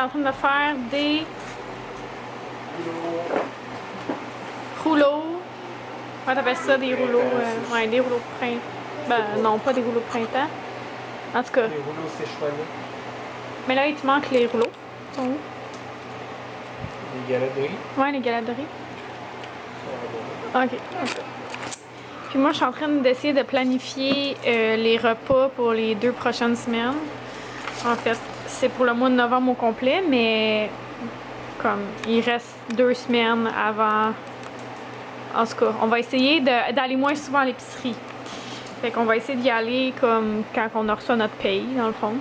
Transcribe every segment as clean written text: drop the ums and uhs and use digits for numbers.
en train de faire des rouleaux. Comment t'appelles ça, des rouleaux? Ouais, des rouleaux de printemps. Ben non, pas des rouleaux de printemps. En tout cas. Les rouleaux séchoirs. Mais là, il te manque les rouleaux. Ils sont où? Les galettes de riz. Ouais, les galettes de riz. Ok. Puis moi, je suis en train d'essayer de planifier les repas pour les 2 prochaines semaines. En fait, c'est pour le mois de novembre au complet, mais comme il reste 2 semaines avant. En tout cas, on va essayer d'aller moins souvent à l'épicerie. Fait qu'on va essayer d'y aller comme quand on reçoit notre paye, dans le fond.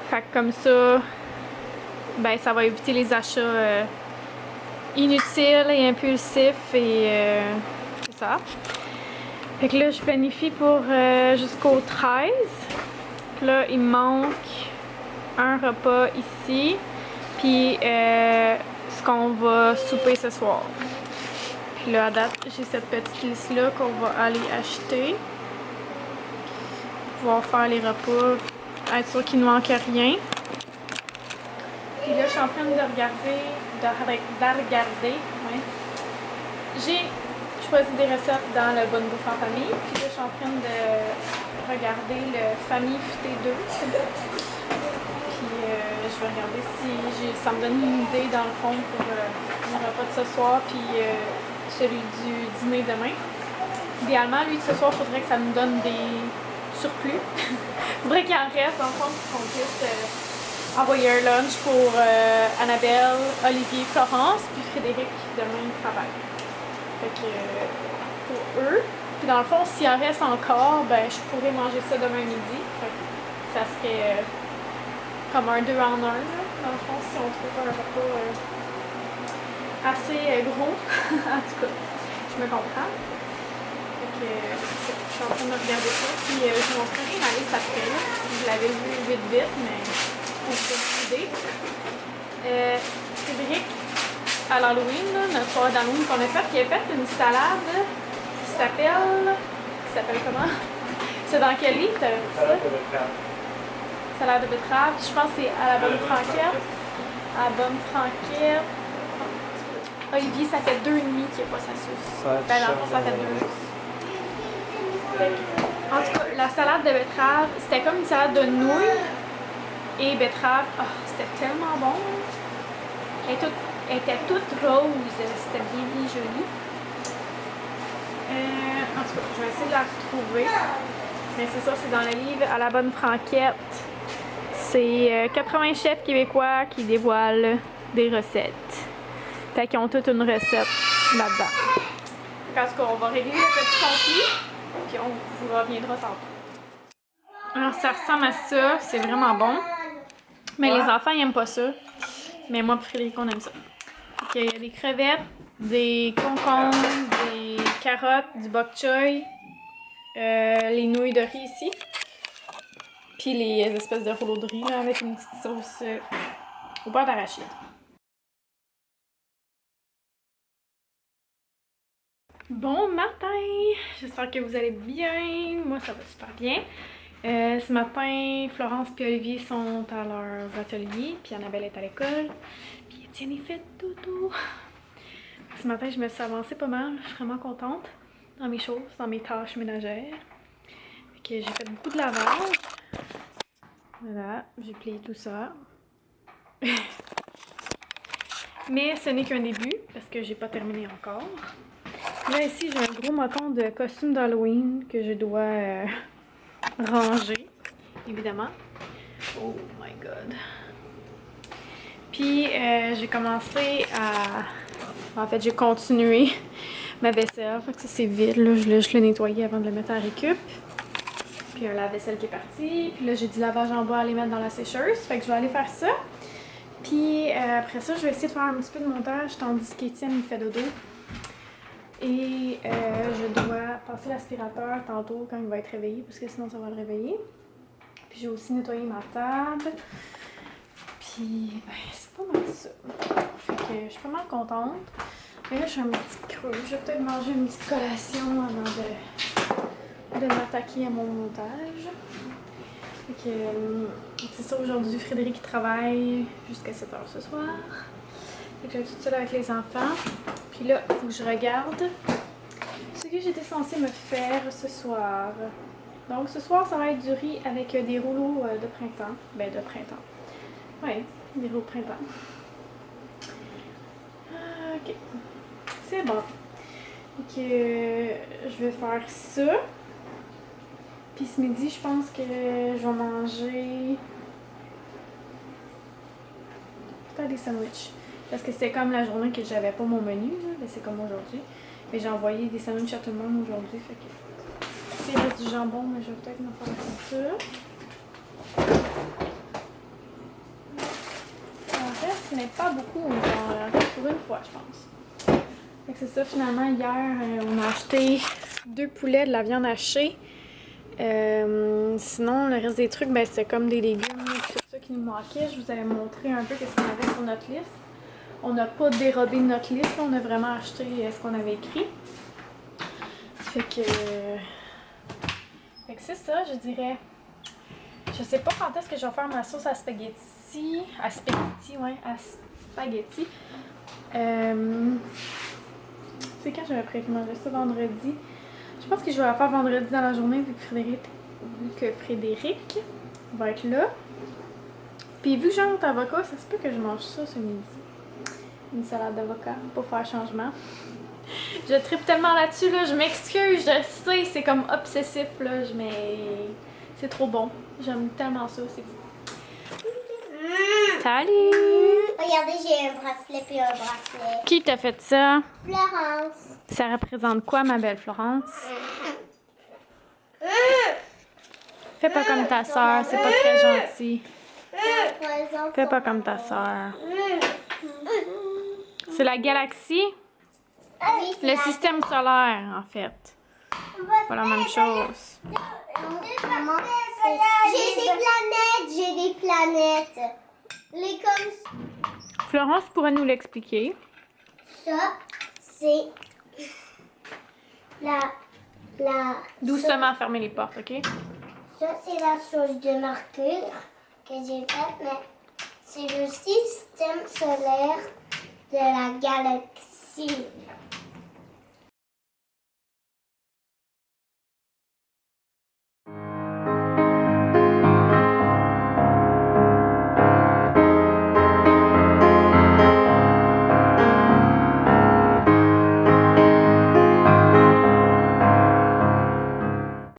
Fait que comme ça, ben ça va éviter les achats inutiles et impulsifs et c'est ça. Fait que là, je planifie pour jusqu'au 13. Puis là, il me manque un repas ici, puis ce qu'on va souper ce soir. Puis là, à date, j'ai cette petite liste-là qu'on va aller acheter. Pouvoir faire les repas, être sûr qu'il ne manque rien. Puis là, je suis en train de regarder, ouais. J'ai choisi des recettes dans le Bonne Bouffe en famille. Puis là, je suis en train de regarder le Famille Futée 2. Puis je vais regarder si ça me donne une idée dans le fond pour le repas de ce soir. Puis celui du dîner demain. Idéalement, lui de ce soir, il faudrait que ça nous donne des surplus. Il faudrait qu'il en reste, dans le fond, pour qu'on puisse envoyer un lunch pour Annabelle, Olivier, Florence, puis Frédéric demain travaille. Fait que pour eux. Puis dans le fond, s'il en reste encore, ben je pourrais manger ça demain midi. Fait que ça serait comme un 2 en 1, là, dans le fond, si on trouve un repas assez gros. En tout cas, je me comprends. Fait que je suis en train de regarder ça. Puis je vous montrerai ma liste après. Là. Je l'avais vu vite, mais pour vous idée. Frédéric, à l'Halloween, notre soirée d'Halloween qu'on a faite, il a fait une salade qui s'appelle comment? C'est dans quel livre? Salade de betterave. Salade de betterave. Je pense que c'est à la bonne franquette. À la bonne franquette. Olivier, ça fait 2,5 qu'il n'y a pas sa sauce. Ben, dans le fond, ça fait 2. En tout cas, la salade de betterave, c'était comme une salade de nouilles et betterave. Oh, c'était tellement bon. Elle était toute rose. C'était bien joli. En tout cas, je vais essayer de la retrouver. Mais c'est ça, c'est dans le livre À la bonne franquette. C'est 80 chefs québécois qui dévoilent des recettes. Fait qu'ils ont toute une recette là-dedans. En tout cas, on va régler le petit conflit, puis on vous reviendra tantôt. Alors, ça ressemble à ça. C'est vraiment bon. Mais les enfants, ils aiment pas ça. Mais moi et Frédéric, on aime ça. Il y a des crevettes, des concombres, des carottes, du bok choy, les nouilles de riz ici. Puis les espèces de rouleaux de riz là, avec une petite sauce au beurre d'arachide. Bon matin! J'espère que vous allez bien. Moi, ça va super bien. Ce matin, Florence et Olivier sont à leurs ateliers, puis Annabelle est à l'école, puis Étienne est fait dodo. Ce matin, je me suis avancée pas mal. Je suis vraiment contente dans mes choses, dans mes tâches ménagères. J'ai fait beaucoup de lavage. Voilà, j'ai plié tout ça. Mais ce n'est qu'un début, parce que j'ai pas terminé encore. Là, ici, j'ai un gros moton de costume d'Halloween que je dois ranger, évidemment. Oh my god. Puis, j'ai commencé à... En fait, j'ai continué ma vaisselle. Fait que ça, c'est vide. Là, je l'ai nettoyé avant de le mettre à récup. Puis, un lave-vaisselle qui est parti. Puis là, j'ai du lavage en bois à aller mettre dans la sécheuse. Fait que je vais aller faire ça. Puis, après ça, je vais essayer de faire un petit peu de montage tandis qu'Étienne, il fait dodo. Et je dois passer l'aspirateur tantôt quand il va être réveillé, parce que sinon ça va le réveiller. Puis j'ai aussi nettoyé ma table. Puis ben, c'est pas mal ça. Fait que je suis pas mal contente. Mais là je suis un petit creux. Je vais peut-être manger une petite collation avant de m'attaquer à mon montage. Fait que, c'est ça, aujourd'hui, Frédéric travaille jusqu'à 7 h ce soir. Fait que je suis toute seule avec les enfants. Puis là, il faut que je regarde ce que j'étais censée me faire ce soir. Donc, ce soir, ça va être du riz avec des rouleaux de printemps. Ben, de printemps. Ouais, des rouleaux de printemps. Ok. C'est bon. Donc, je vais faire ça. Puis ce midi, je pense que je vais manger peut-être des sandwichs. Parce que c'était comme la journée que j'avais pas mon menu, là. Mais c'est comme aujourd'hui. Mais j'ai envoyé des sandwichs à tout le monde aujourd'hui. Fait que s'il reste du jambon, mais je vais peut-être me faire ça. En reste, mais pas beaucoup. En reste pour une fois, je pense. Fait que c'est ça, finalement, hier, on a acheté 2 poulets, de la viande hachée. Sinon, le reste des trucs, ben, c'était comme des légumes, tout ça qui nous manquait. Je vous avais montré un peu ce qu'on avait sur notre liste. On n'a pas dérobé notre liste, on a vraiment acheté ce qu'on avait écrit. Fait que c'est ça, je dirais. Je sais pas quand est-ce que je vais faire ma sauce à spaghetti. À spaghetti, ouais, à spaghetti. C'est quand j'avais prévu manger ça vendredi. Je pense que je vais la faire vendredi dans la journée vu que Frédéric va être là. Puis vu que j'ai un autre avocat, ça se peut que je mange ça ce midi. Une salade d'avocat pour faire changement. Je trippe tellement là-dessus, là, je m'excuse, je sais, c'est comme obsessif, là, mais c'est trop bon. J'aime tellement ça, c'est fou. Salut! Regardez, j'ai un bracelet puis un bracelet. Qui t'a fait ça? Florence. Ça représente quoi, ma belle Florence? Fais pas comme ta soeur, c'est pas très gentil. Fais pas comme ta soeur. C'est la galaxie? Oui, Le système solaire, en fait. Pas la même chose. J'ai des planètes. Les comme Florence pourrait nous l'expliquer. ça, c'est la Doucement fermer les portes, OK? ça, c'est la chose de Mercure que j'ai faite, mais c'est le système solaire de la galaxie.